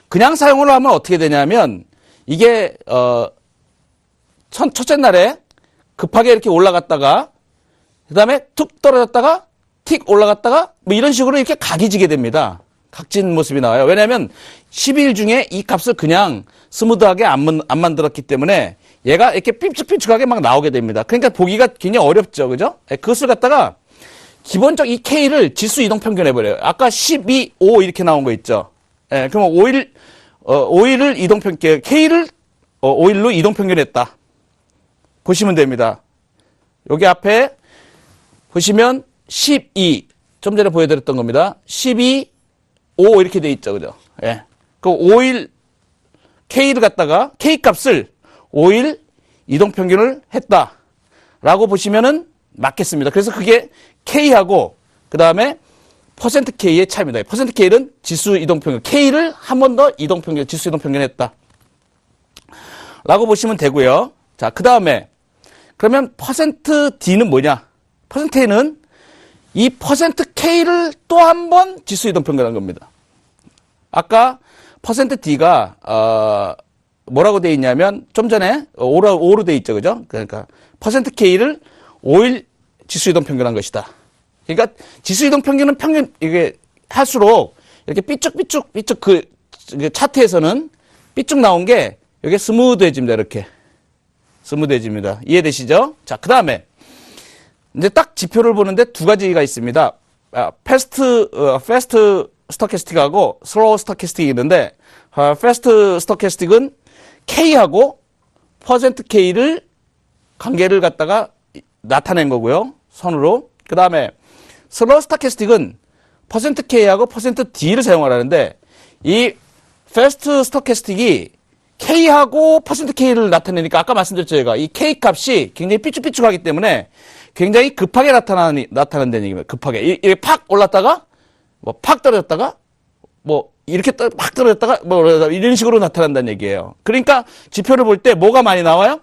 그냥 사용을 하면 어떻게 되냐면 이게 첫째 날에 급하게 이렇게 올라갔다가 그 다음에 툭 떨어졌다가 틱 올라갔다가 뭐 이런 식으로 이렇게 각이 지게 됩니다. 각진 모습이 나와요. 왜냐하면 12일 중에 이 값을 그냥 스무드하게 안 만들었기 때문에 얘가 이렇게 삐쭉삐쭉하게 막 나오게 됩니다. 그러니까 보기가 굉장히 어렵죠. 그죠? 그것을 갖다가 기본적 이 K를 지수 이동 평균 해버려요. 아까 12, 5 이렇게 나온 거 있죠. 예, 그러면 5일을 이동 평균, K를 5일로 이동 평균했다. 보시면 됩니다. 여기 앞에 보시면 12, 좀 전에 보여드렸던 겁니다. 12, 5 이렇게 돼 있죠. 그죠? 예. 그 5일 K를 갖다가 K 값을 5일 이동 평균을 했다. 라고 보시면은 맞겠습니다. 그래서 그게 K하고 그 다음에 %K의 차이입니다. %K는 지수 이동 평균, K를 한 번 더 이동 평균, 지수 이동 평균 했다. 라고 보시면 되고요. 자, 그 다음에 그러면 %D는 뭐냐? %D는 이 %K를 또 한 번 지수 이동 평균한 겁니다. 아까 %D가 뭐라고 돼 있냐면 좀 전에 5로 돼 있죠. 그죠? 그러니까 %K를 5일 지수 이동 평균한 것이다. 그러니까 지수 이동 평균은 이게 할수록 이렇게 삐쭉 그 차트에서는 삐쭉 나온 게 여기 스무드해집니다. 이렇게 스무드해집니다. 이해되시죠? 자, 그 다음에 이제 딱 지표를 보는데 두 가지가 있습니다. 패스트 스토캐스틱하고 슬로우 스토캐스틱이 있는데, 패스트 스토캐스틱은 K하고 %K를 관계를 갖다가 나타낸 거고요. 선으로. 그 다음에 슬로우 스토캐스틱은 %K하고 %D를 사용하라는데, 이 패스트 스토캐스틱이 K하고 %K를 나타내니까 아까 말씀드렸죠, 제가. 이 K 값이 굉장히 삐쭉삐쭉하기 때문에 굉장히 급하게 나타난다는 얘기입니다. 급하게. 이렇게 팍 올랐다가, 뭐 팍 떨어졌다가, 뭐 이렇게 팍 떨어졌다가, 뭐 이런 식으로 나타난다는 얘기예요. 그러니까 지표를 볼 때 뭐가 많이 나와요?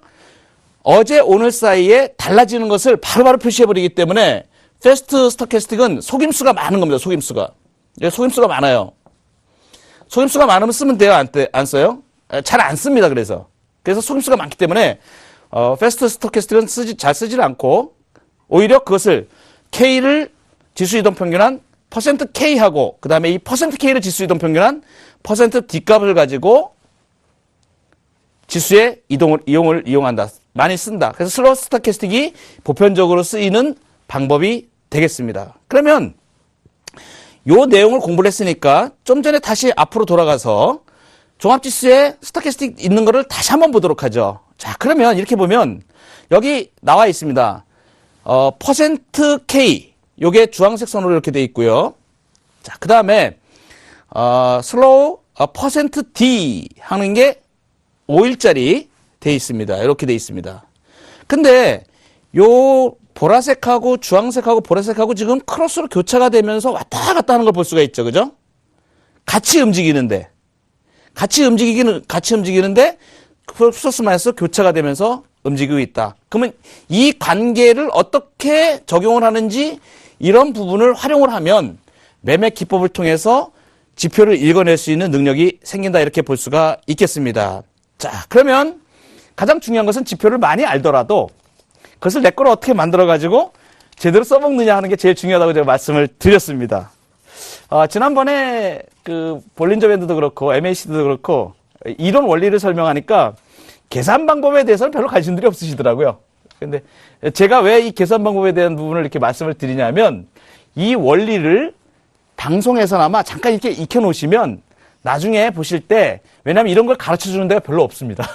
어제 오늘 사이에 달라지는 것을 바로바로 표시해버리기 때문에 패스트 스토캐스틱은 속임수가 많은 겁니다. 속임수가. 속임수가 많아요. 속임수가 많으면 쓰면 돼요? 안 써요? 잘 안 씁니다. 그래서 속임수가 많기 때문에 패스트 스토캐스틱은 잘 쓰질 않고 오히려 그것을 K를 지수 이동 평균한 %K하고 그 다음에 이 %K를 지수 이동 평균한 %D 값을 가지고 지수의 이용을 이용한다. 많이 쓴다. 그래서 슬로우 스토캐스틱이 보편적으로 쓰이는 방법이 되겠습니다. 그러면 요 내용을 공부를 했으니까 좀 전에 다시 앞으로 돌아가서 종합지수에 스토캐스틱 있는 거를 다시 한번 보도록 하죠. 자, 그러면 이렇게 보면 여기 나와 있습니다. %K 요게 주황색 선으로 이렇게 돼 있고요. 자, 그 다음에 슬로우 %D 하는 게 5일짜리 돼 있습니다. 이렇게 돼 있습니다. 근데 요 보라색하고 주황색하고 보라색하고 지금 크로스로 교차가 되면서 왔다 갔다 하는 걸 볼 수가 있죠. 그죠? 같이 움직이는데 플러스 마이너스 교차가 되면서 움직이고 있다. 그러면 이 관계를 어떻게 적용을 하는지 이런 부분을 활용을 하면 매매 기법을 통해서 지표를 읽어낼 수 있는 능력이 생긴다. 이렇게 볼 수가 있겠습니다. 자, 그러면 가장 중요한 것은 지표를 많이 알더라도 그것을 내 거로 어떻게 만들어가지고 제대로 써먹느냐 하는 게 제일 중요하다고 제가 말씀을 드렸습니다. 지난번에 그 볼린저 밴드도 그렇고 MACD도 그렇고 이론 원리를 설명하니까 계산 방법에 대해서는 별로 관심들이 없으시더라고요. 근데 제가 왜 이 계산 방법에 대한 부분을 이렇게 말씀을 드리냐면 이 원리를 방송에서나마 잠깐 이렇게 익혀놓으시면 나중에 보실 때, 왜냐하면 이런 걸 가르쳐 주는 데가 별로 없습니다.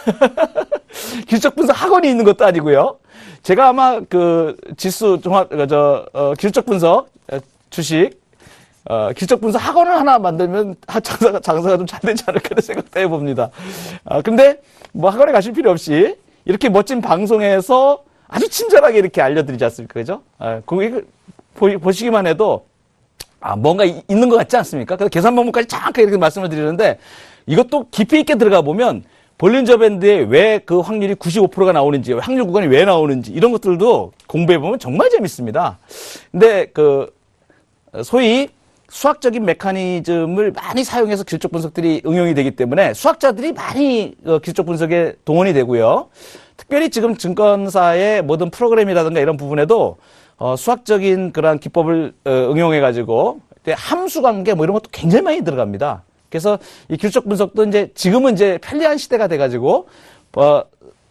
기술적 분석 학원이 있는 것도 아니고요. 제가 아마 그 지수 기술적 분석 주식 기술적 분석 학원을 하나 만들면 장사가 좀 잘 되지 않을까 생각도 해봅니다. 근데 뭐 학원에 가실 필요 없이 이렇게 멋진 방송에서 아주 친절하게 이렇게 알려드리지 않습니까? 그죠? 보시기만 해도 뭔가 있는 것 같지 않습니까? 그래서 계산 방법까지 정확하게 이렇게 말씀을 드리는데 이것도 깊이 있게 들어가 보면 볼린저 밴드에 왜 그 확률이 95%가 나오는지, 확률 구간이 왜 나오는지 이런 것들도 공부해 보면 정말 재밌습니다. 근데 소위 수학적인 메커니즘을 많이 사용해서 기술적 분석들이 응용이 되기 때문에 수학자들이 많이 기술적 분석에 동원이 되고요. 특별히 지금 증권사의 모든 프로그램이라든가 이런 부분에도 수학적인 그런 기법을 응용해가지고 함수 관계 뭐 이런 것도 굉장히 많이 들어갑니다. 그래서 이 기술적 분석도 이제 지금은 이제 편리한 시대가 돼가지고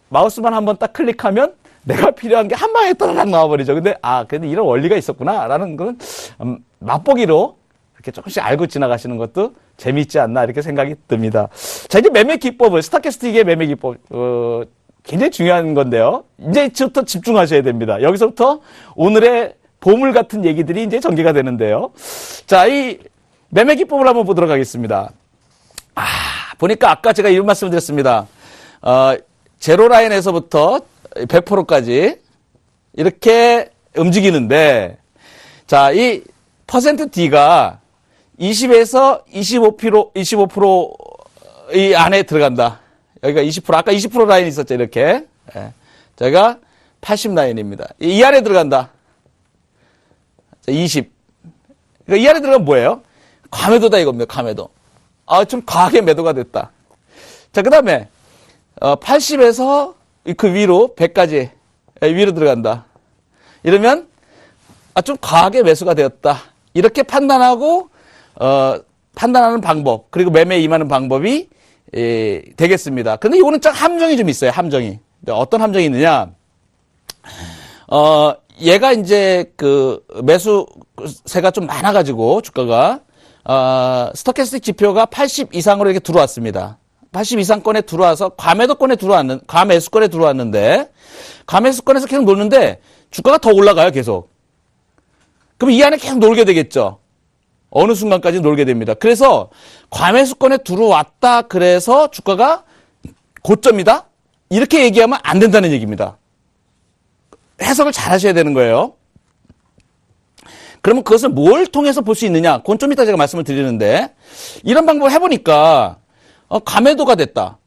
마우스만 한번 딱 클릭하면 내가 필요한 게 한 방에 따라락 나와버리죠. 근데 근데 이런 원리가 있었구나라는 건 맛보기로 이렇게 조금씩 알고 지나가시는 것도 재미있지 않나 이렇게 생각이 듭니다. 자, 이제 매매 기법을 스타캐스틱의 매매 기법 굉장히 중요한 건데요. 이제부터 집중하셔야 됩니다. 여기서부터 오늘의 보물 같은 얘기들이 이제 전개가 되는데요. 자, 이 매매 기법을 한번 보도록 하겠습니다. 보니까 아까 제가 이런 말씀을 드렸습니다. 제로 라인에서부터 100%까지 이렇게 움직이는데, 자, 이 퍼센트 D가 20에서 25% 이 안에 들어간다. 여기가 20%, 아까 20% 라인이 있었죠, 이렇게. 예. 저희가 80 라인입니다. 이 안에 들어간다. 자, 20. 그러니까 이 안에 들어가면 뭐예요? 과매도다 이겁니다, 과매도. 좀 과하게 매도가 됐다. 자, 그 다음에, 80에서 그 위로 100까지 위로 들어간다. 이러면, 좀 과하게 매수가 되었다. 이렇게 판단하고, 판단하는 방법, 그리고 매매에 임하는 방법이 되겠습니다. 근데 이거는 좀 함정이 좀 있어요, 함정이. 어떤 함정이 있느냐. 얘가 이제 매수세가 좀 많아가지고, 주가가, 스토캐스틱 지표가 80 이상으로 이렇게 들어왔습니다. 80 이상권에 들어와서 과매수권에 들어왔는데, 과매수권에서 계속 노는데, 주가가 더 올라가요, 계속. 그럼 이 안에 계속 놀게 되겠죠. 어느 순간까지 놀게 됩니다. 그래서 과매수권에 들어왔다 그래서 주가가 고점이다? 이렇게 얘기하면 안 된다는 얘기입니다. 해석을 잘 하셔야 되는 거예요. 그러면 그것을 뭘 통해서 볼 수 있느냐? 그건 좀 이따 제가 말씀을 드리는데 이런 방법을 해보니까 과매도가 됐다.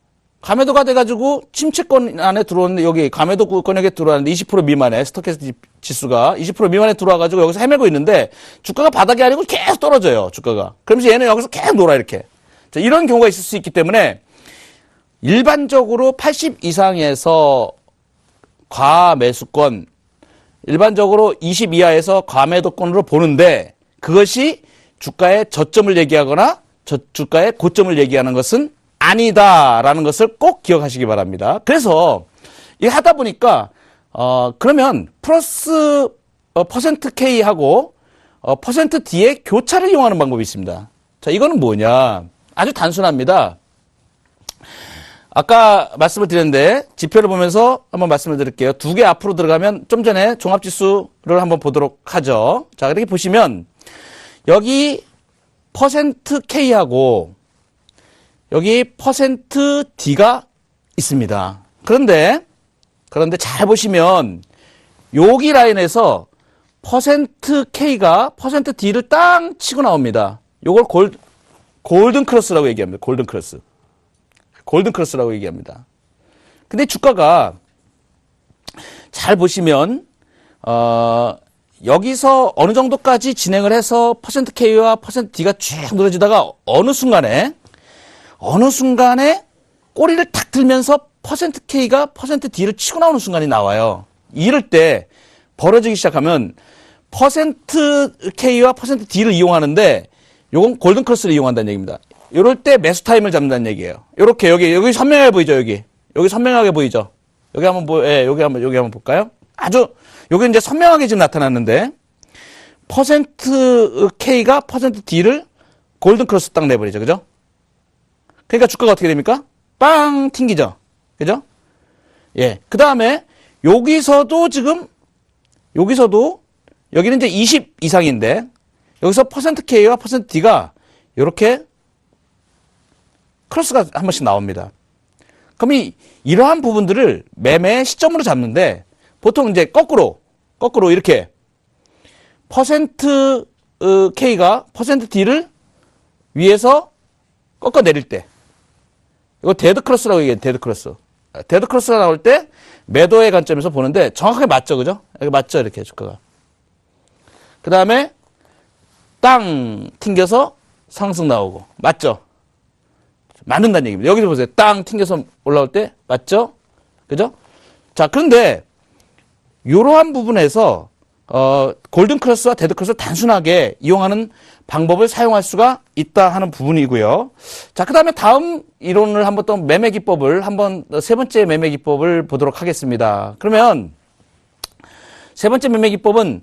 과매도가 돼가지고 침체권 안에 들어오는데 여기 과매도권에 들어왔는데 20% 미만에 스토캐스틱 지수가 20% 미만에 들어와가지고 여기서 헤매고 있는데 주가가 바닥이 아니고 계속 떨어져요. 주가가. 그러면서 얘는 여기서 계속 놀아 이렇게. 자, 이런 경우가 있을 수 있기 때문에 일반적으로 80 이상에서 과매수권, 일반적으로 20 이하에서 과매도권으로 보는데 그것이 주가의 저점을 얘기하거나 주가의 고점을 얘기하는 것은 아니다라는 것을 꼭 기억하시기 바랍니다. 그래서 이 하다 보니까 그러면 플러스 퍼센트 K하고 퍼센트 D의 교차를 이용하는 방법이 있습니다. 자, 이거는 뭐냐? 아주 단순합니다. 아까 말씀을 드렸는데 지표를 보면서 한번 말씀을 드릴게요. 두 개 앞으로 들어가면 좀 전에 종합지수를 한번 보도록 하죠. 자, 이렇게 보시면 여기 퍼센트 K하고 여기 퍼센트 D가 있습니다. 그런데 잘 보시면 여기 라인에서 퍼센트 K가 퍼센트 D를 땅 치고 나옵니다. 요걸 골든 크로스라고 얘기합니다. 골든 크로스라고 얘기합니다. 근데 주가가 잘 보시면 여기서 어느 정도까지 진행을 해서 퍼센트 K와 퍼센트 D가 쭉 늘어지다가 어느 순간에 꼬리를 탁 들면서 퍼센트 K가 퍼센트 D를 치고 나오는 순간이 나와요. 이럴 때 벌어지기 시작하면 퍼센트 K와 퍼센트 D를 이용하는데 요건 골든 크로스를 이용한다는 얘기입니다. 이럴 때 매수 타임을 잡는다는 얘기예요. 요렇게 여기 선명하게 보이죠, 여기 선명하게 보이죠. 여기 한번 볼까요? 여기 이제 선명하게 지금 나타났는데 퍼센트 K가 퍼센트 D를 골든 크로스 딱 내버리죠, 그죠? 그러니까 주가가 어떻게 됩니까? 빵 튕기죠. 그죠? 예. 그 다음에 여기서도 여기는 이제 20 이상인데 여기서 퍼센트 K와 퍼센트 D가 이렇게 크로스가 한 번씩 나옵니다. 그럼 이러한 부분들을 매매의 시점으로 잡는데 보통 이제 거꾸로 이렇게 퍼센트 K가 퍼센트 D를 위에서 꺾어 내릴 때, 이거 데드 크로스라고 얘기해요. 데드 크로스. 데드 크로스가 나올 때 매도의 관점에서 보는데 정확하게 맞죠, 그죠? 여기 맞죠, 이렇게 주가가. 그 다음에 땅 튕겨서 상승 나오고, 맞죠? 맞는다는 얘기입니다. 여기서 보세요. 땅 튕겨서 올라올 때 맞죠? 그죠? 자, 그런데 이러한 부분에서 골든 크로스와 데드 크로스를 단순하게 이용하는 방법을 사용할 수가 있다 하는 부분이고요. 자, 그 다음에 다음 이론을 한번 또 매매 기법을 한번 세 번째 매매 기법을 보도록 하겠습니다. 그러면 세 번째 매매 기법은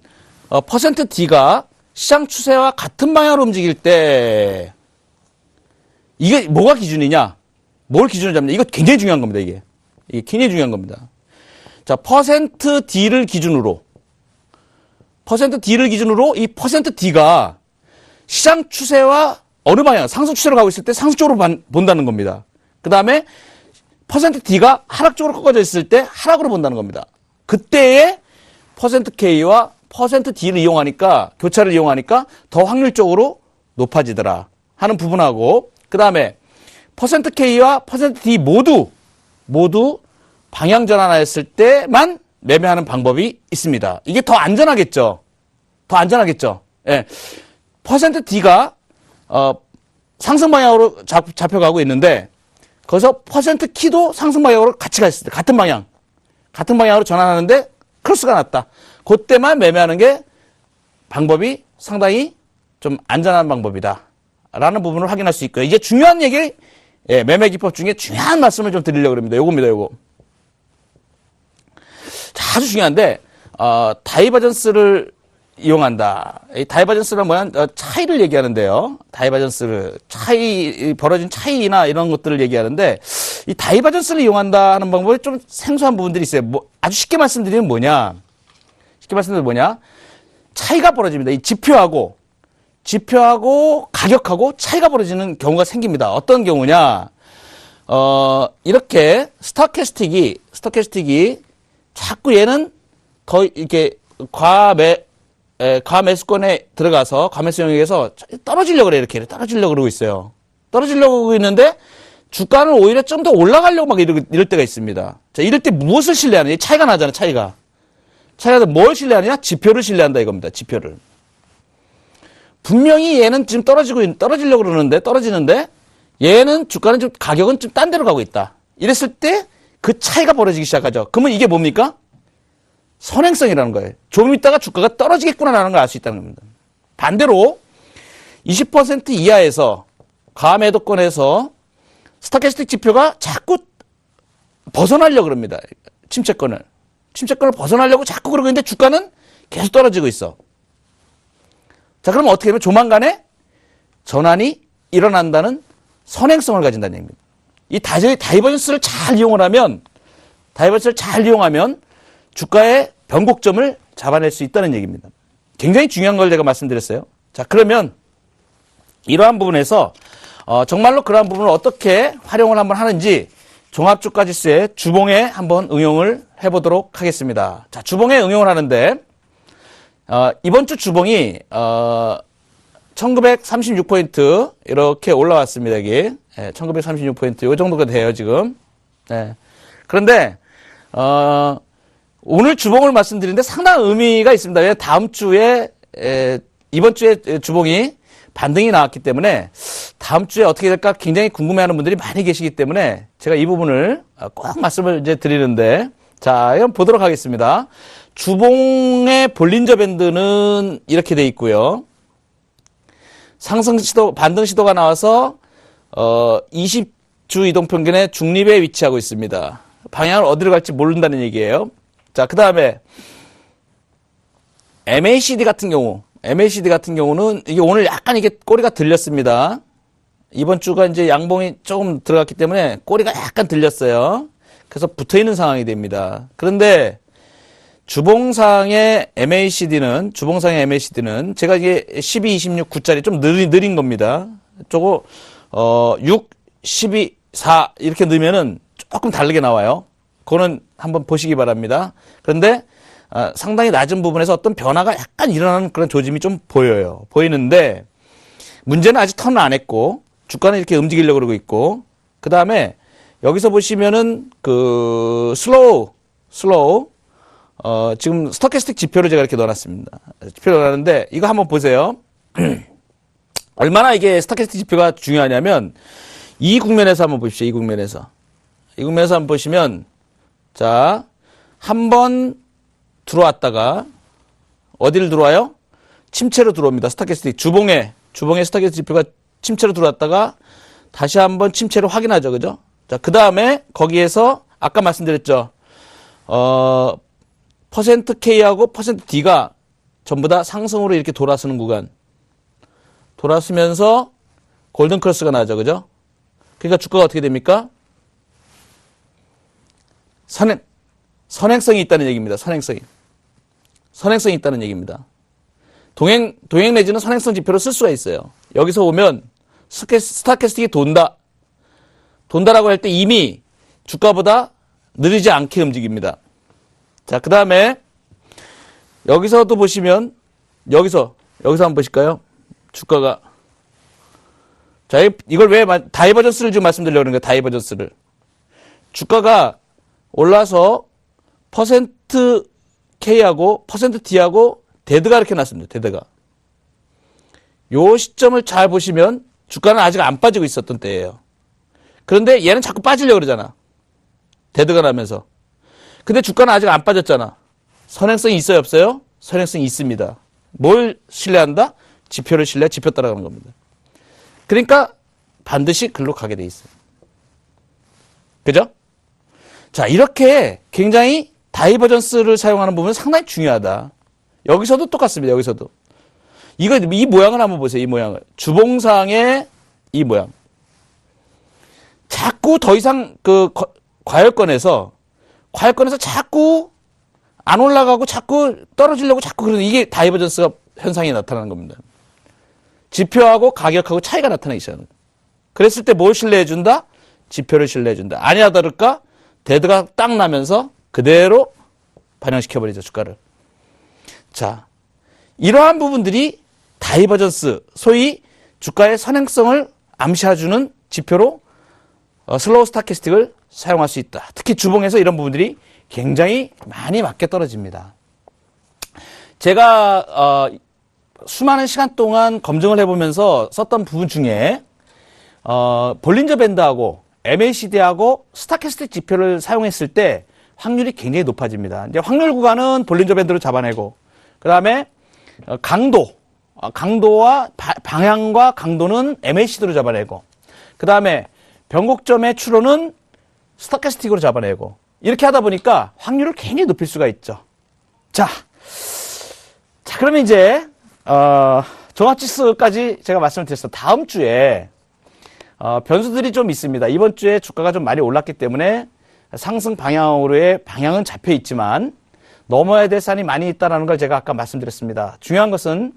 퍼센트 D가 시장 추세와 같은 방향으로 움직일 때 이게 뭐가 기준이냐? 뭘 기준으로 잡냐? 이거 굉장히 중요한 겁니다, 이게. 이게 굉장히 중요한 겁니다. 자, 퍼센트 D를 기준으로 이 퍼센트 D가 시장 추세와 어느 방향, 상승 추세로 가고 있을 때 상승 쪽으로 본다는 겁니다. 그 다음에 퍼센트 D가 하락 쪽으로 꺾어져 있을 때 하락으로 본다는 겁니다. 그때의 퍼센트 K와 퍼센트 D를 이용하니까, 교차를 이용하니까 더 확률적으로 높아지더라 하는 부분하고, 그 다음에 퍼센트 K와 퍼센트 D 모두 방향 전환하였을 때만 매매하는 방법이 있습니다. 이게 더 안전하겠죠. 예. 퍼센트 D가 상승 방향으로 잡혀가고 있는데 거기서 퍼센트 K도 상승 방향으로 같이 가 있을 때 같은 방향으로 전환하는데 크로스가 났다. 그때만 매매하는 게 방법이 상당히 좀 안전한 방법이다 라는 부분을 확인할 수 있고요. 이제 중요한 얘기, 예, 매매 기법 중에 중요한 말씀을 좀 드리려고 합니다. 요겁니다, 요거. 자, 아주 중요한데, 다이버전스를 이용한다. 이 다이버전스는 뭐냐? 차이를 얘기하는데요. 다이버전스를, 벌어진 차이나 이런 것들을 얘기하는데, 이 다이버전스를 이용한다 하는 방법이 좀 생소한 부분들이 있어요. 아주 쉽게 말씀드리면 뭐냐? 차이가 벌어집니다. 이 지표하고 가격하고 차이가 벌어지는 경우가 생깁니다. 어떤 경우냐? 이렇게 스토캐스틱이 자꾸 얘는 더 이렇게 과매수권에 들어가서 과매수 영역에서 떨어지려고 그래. 이렇게 떨어지려고 그러고 있어요. 떨어지려고 하고 있는데 주가는 오히려 좀 더 올라가려고 막 이럴 때가 있습니다. 자, 이럴 때 무엇을 신뢰하느냐? 차이가 나잖아, 차이가 뭘 신뢰하느냐? 지표를 신뢰한다 이겁니다. 지표를. 분명히 얘는 지금 떨어지려고 그러는데, 떨어지는데, 얘는 주가는 좀, 가격은 좀 딴 데로 가고 있다. 이랬을 때, 그 차이가 벌어지기 시작하죠. 그러면 이게 뭡니까? 선행성이라는 거예요. 좀 있다가 주가가 떨어지겠구나라는 걸 알 수 있다는 겁니다. 반대로, 20% 이하에서, 과매도권에서, 스토캐스틱 지표가 자꾸 벗어나려고 그럽니다. 침체권을 벗어나려고 자꾸 그러고 있는데, 주가는 계속 떨어지고 있어. 자, 그러면 어떻게 되면 조만간에 전환이 일어난다는 선행성을 가진다는 얘기입니다. 이 다이버전스를 잘 이용하면 주가의 변곡점을 잡아낼 수 있다는 얘기입니다. 굉장히 중요한 걸 제가 말씀드렸어요. 자, 그러면 이러한 부분에서 정말로 그러한 부분을 어떻게 활용을 한번 하는지 종합주가지수의 주봉에 한번 응용을 해보도록 하겠습니다. 자, 주봉에 응용을 하는데 이번 주 주봉이 1936포인트 이렇게 올라왔습니다. 여기 1936포인트 요 정도가 돼요 지금. 네. 그런데 오늘 주봉을 말씀드리는데 상당한 의미가 있습니다. 왜 다음 주에 이번 주에 주봉이 반등이 나왔기 때문에 다음 주에 어떻게 될까 굉장히 궁금해하는 분들이 많이 계시기 때문에 제가 이 부분을 꼭 말씀을 이제 드리는데, 자, 이건 보도록 하겠습니다. 주봉의 볼린저 밴드는 이렇게 돼 있고요. 반등 시도가 나와서 20주 이동평균의 중립에 위치하고 있습니다. 방향을 어디로 갈지 모른다는 얘기예요. 자, 그 다음에 MACD 같은 경우는 이게 오늘 약간 이게 꼬리가 들렸습니다. 이번 주가 이제 양봉이 조금 들어갔기 때문에 꼬리가 약간 들렸어요. 그래서 붙어 있는 상황이 됩니다. 그런데 주봉상의 MACD는 제가 이게 12, 26, 9짜리 좀 느린 겁니다. 저거 6, 12, 4 이렇게 넣으면은 조금 다르게 나와요. 그거는 한번 보시기 바랍니다. 그런데 상당히 낮은 부분에서 어떤 변화가 약간 일어나는 그런 조짐이 좀 보이는데 문제는 아직 턴을 안 했고 주가는 이렇게 움직이려고 그러고 있고 그 다음에 여기서 보시면은 그 슬로우 지금 스토캐스틱 지표를 제가 이렇게 넣어놨습니다. 지표를 넣어놨는데 이거 한번 보세요. 얼마나 이게 스토캐스틱 지표가 중요하냐면 이 국면에서 한번 보십시오. 이 국면에서 한번 보시면 자, 한번 들어왔다가 어디를 들어와요? 침체로 들어옵니다. 스토캐스틱 주봉의 스토캐스틱 지표가 침체로 들어왔다가 다시 한번 침체를 확인하죠. 그죠? 자, 그 다음에 거기에서 아까 말씀드렸죠. %K하고 %D가 전부 다 상승으로 이렇게 돌아서는 구간. 돌아서면서 골든 크로스가 나죠. 그죠? 그러니까 주가가 어떻게 됩니까? 선행성이 있다는 얘기입니다. 선행성이 있다는 얘기입니다. 동행 내지는 선행성 지표를 쓸 수가 있어요. 여기서 오면 스토캐스틱이 돈다라고 할 때 이미 주가보다 느리지 않게 움직입니다. 자, 그 다음에 여기서도 보시면 여기서 한번 보실까요? 주가가 자, 이걸 왜 다이버전스를 좀 말씀드리려고 그러는 거예요. 다이버전스를. 주가가 올라서 %K하고 %D하고 데드가 이렇게 났습니다. 데드가. 요 시점을 잘 보시면 주가는 아직 안 빠지고 있었던 때예요. 그런데 얘는 자꾸 빠지려고 그러잖아. 데드가 나면서. 근데 주가는 아직 안 빠졌잖아. 선행성이 있어요, 없어요? 선행성이 있습니다. 뭘 신뢰한다? 지표를 신뢰해, 지표 따라가는 겁니다. 그러니까 반드시 글로 가게 돼 있어요. 그죠? 자, 이렇게 굉장히 다이버전스를 사용하는 부분은 상당히 중요하다. 여기서도 똑같습니다. 여기서도. 이 모양을 한번 보세요. 이 모양을. 주봉상의 이 모양. 자꾸 더 이상 과열권에서 자꾸 안 올라가고 자꾸 떨어지려고 자꾸 그러는 이게 다이버전스가 현상이 나타나는 겁니다. 지표하고 가격하고 차이가 나타나기 시작하는 거예요. 그랬을 때 뭘 신뢰해준다? 지표를 신뢰해준다. 아니나 다를까? 데드가 딱 나면서 그대로 반영시켜버리죠, 주가를. 자, 이러한 부분들이 다이버전스, 소위 주가의 선행성을 암시해주는 지표로 슬로우 스토캐스틱을 사용할 수 있다. 특히 주봉에서 이런 부분들이 굉장히 많이 맞게 떨어집니다. 제가 수많은 시간 동안 검증을 해보면서 썼던 부분 중에 볼린저 밴드하고 MACD하고 스토캐스틱 지표를 사용했을 때 확률이 굉장히 높아집니다. 이제 확률 구간은 볼린저 밴드로 잡아내고 그 다음에 강도와 방향과 강도는 MACD로 잡아내고 그 다음에 변곡점의 추론은 스토캐스틱으로 잡아내고 이렇게 하다 보니까 확률을 굉장히 높일 수가 있죠. 자 그러면 이제 종합지수까지 제가 말씀을 드렸어요. 다음 주에 변수들이 좀 있습니다. 이번 주에 주가가 좀 많이 올랐기 때문에 상승 방향으로의 방향은 잡혀 있지만 넘어야 될 산이 많이 있다는 걸 제가 아까 말씀드렸습니다. 중요한 것은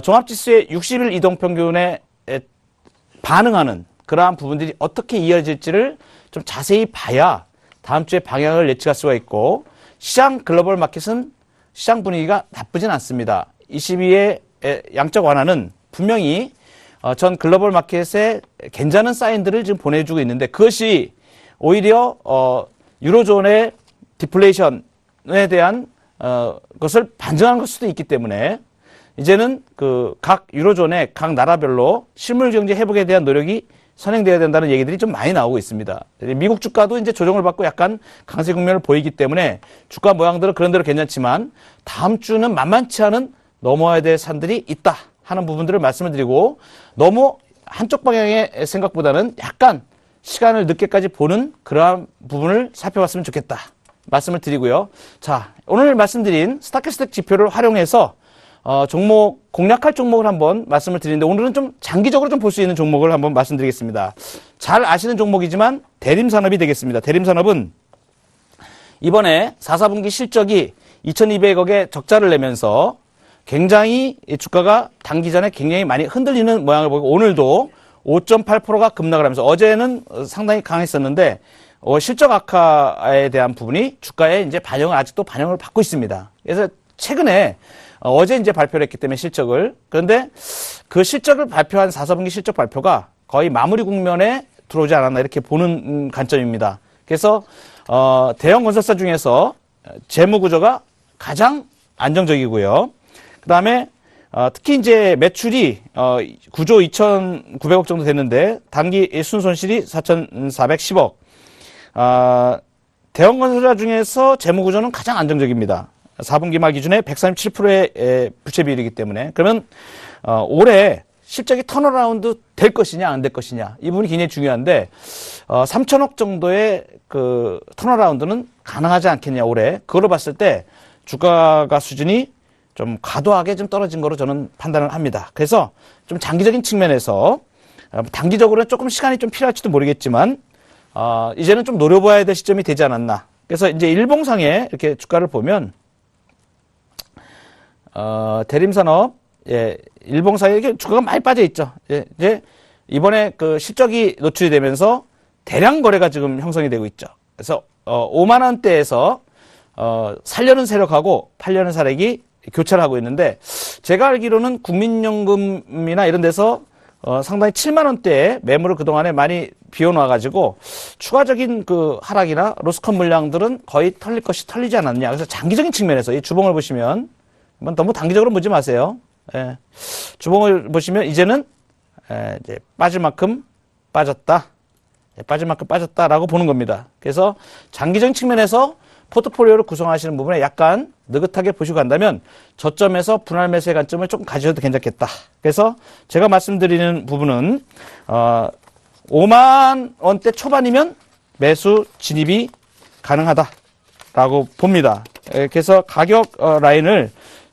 종합지수의 60일 이동평균에 반응하는 그러한 부분들이 어떻게 이어질지를 좀 자세히 봐야 다음 주에 방향을 예측할 수가 있고 시장 글로벌 마켓은 시장 분위기가 나쁘진 않습니다. 22의 양적 완화는 분명히 전 글로벌 마켓에 괜찮은 사인들을 지금 보내주고 있는데 그것이 오히려 유로존의 디플레이션에 대한 것을 반증하는 걸 수도 있기 때문에 이제는 각 유로존의 각 나라별로 실물 경제 회복에 대한 노력이 선행되어야 된다는 얘기들이 좀 많이 나오고 있습니다. 미국 주가도 이제 조정을 받고 약간 강세 국면을 보이기 때문에 주가 모양들은 그런 대로 괜찮지만 다음 주는 만만치 않은 넘어야 될 산들이 있다 하는 부분들을 말씀을 드리고 너무 한쪽 방향의 생각보다는 약간 시간을 늦게까지 보는 그러한 부분을 살펴봤으면 좋겠다 말씀을 드리고요. 자, 오늘 말씀드린 스토캐스틱 지표를 활용해서 종목, 공략할 종목을 한번 말씀을 드리는데 오늘은 좀 장기적으로 좀 볼 수 있는 종목을 한번 말씀드리겠습니다. 잘 아시는 종목이지만 대림산업이 되겠습니다. 대림산업은 이번에 4, 4분기 실적이 2200억의 적자를 내면서 굉장히 주가가 단기전에 굉장히 많이 흔들리는 모양을 보이고 오늘도 5.8%가 급락을 하면서 어제는 상당히 강했었는데 실적 악화에 대한 부분이 주가에 이제 아직도 반영을 받고 있습니다. 그래서 최근에 어제 이제 발표를 했기 때문에 실적을, 그런데 그 실적을 발표한 4사분기 실적 발표가 거의 마무리 국면에 들어오지 않았나 이렇게 보는 관점입니다. 그래서 대형 건설사 중에서 재무 구조가 가장 안정적이고요. 그다음에 특히 이제 매출이 9조 2,900억 정도 됐는데 단기 순손실이 4,410억. 대형 건설사 중에서 재무 구조는 가장 안정적입니다. 4분기 말 기준에 137%의 부채 비율이기 때문에. 그러면 올해 실적이 턴어라운드 될 것이냐 안 될 것이냐 이 부분이 굉장히 중요한데 3천억 정도의 그 턴어라운드는 가능하지 않겠냐 올해. 그걸로 봤을 때 주가가 수준이 좀 과도하게 좀 떨어진 거로 저는 판단을 합니다. 그래서 좀 장기적인 측면에서 단기적으로는 조금 시간이 좀 필요할지도 모르겠지만 이제는 좀 노려봐야 될 시점이 되지 않았나. 그래서 이제 일봉상에 이렇게 주가를 보면 대림산업, 예, 일봉상에 이렇게 주가가 많이 빠져 있죠. 예, 이제 이번에 그 실적이 노출이 되면서 대량 거래가 지금 형성이 되고 있죠. 그래서 5만 원대에서 살려는 세력하고 팔려는 세력이 교차를 하고 있는데 제가 알기로는 국민연금이나 이런 데서 상당히 7만 원대에 매물을 그동안에 많이 비워놔가지고 추가적인 그 하락이나 로스컷 물량들은 거의 털릴 것이 털리지 않았냐. 그래서 장기적인 측면에서 이 주봉을 보시면 너무 단기적으로 보지 마세요. 예. 주봉을 보시면 이제는 이제 빠질 만큼 빠졌다. 빠질 만큼 빠졌다라고 보는 겁니다. 그래서 장기적인 측면에서 포트폴리오를 구성하시는 부분에 약간 느긋하게 보시고 간다면 저점에서 분할 매수의 관점을 조금 가지셔도 괜찮겠다. 그래서 제가 말씀드리는 부분은 5만 원대 초반이면 매수 진입이 가능하다라고 봅니다. 그래서 가격 라인을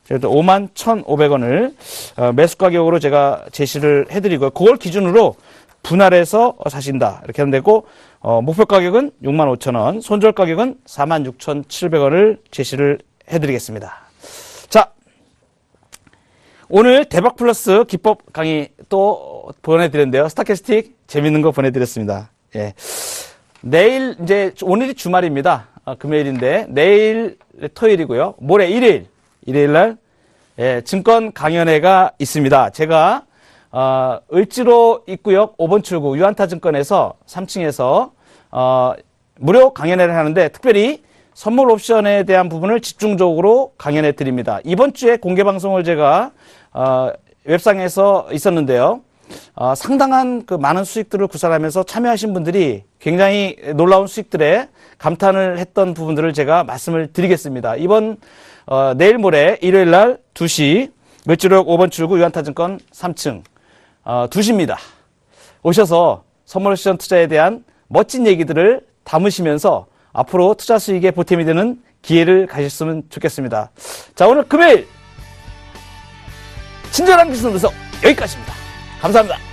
5만 1,500원을 매수 가격으로 제가 제시를 해드리고요. 그걸 기준으로 분할해서 사신다 이렇게 하면 되고 목표 가격은 65,000원, 손절 가격은 46,700원을 제시를 해드리겠습니다. 자, 오늘 대박 플러스 기법 강의 또 보내드렸는데요. 스타캐스틱 재밌는 거 보내드렸습니다. 예. 내일 이제 오늘이 주말입니다. 금요일인데 내일 토요일이고요. 모레 일요일날 예, 증권 강연회가 있습니다. 제가 을지로 입구역 5번 출구 유한타증권에서 3층에서 무료 강연회를 하는데 특별히 선물 옵션에 대한 부분을 집중적으로 강연해 드립니다. 이번 주에 공개 방송을 제가 웹상에서 있었는데요. 상당한 그 많은 수익들을 구사하면서 참여하신 분들이 굉장히 놀라운 수익들에 감탄을 했던 부분들을 제가 말씀을 드리겠습니다. 이번 내일 모레 일요일 날 2시 을지로역 5번 출구 유한타증권 3층 2시입니다. 오셔서 선물 옵션 투자에 대한 멋진 얘기들을 담으시면서 앞으로 투자 수익에 보탬이 되는 기회를 가졌으면 좋겠습니다. 자, 오늘 금요일 친절한 기술 분석 여기까지입니다. 감사합니다.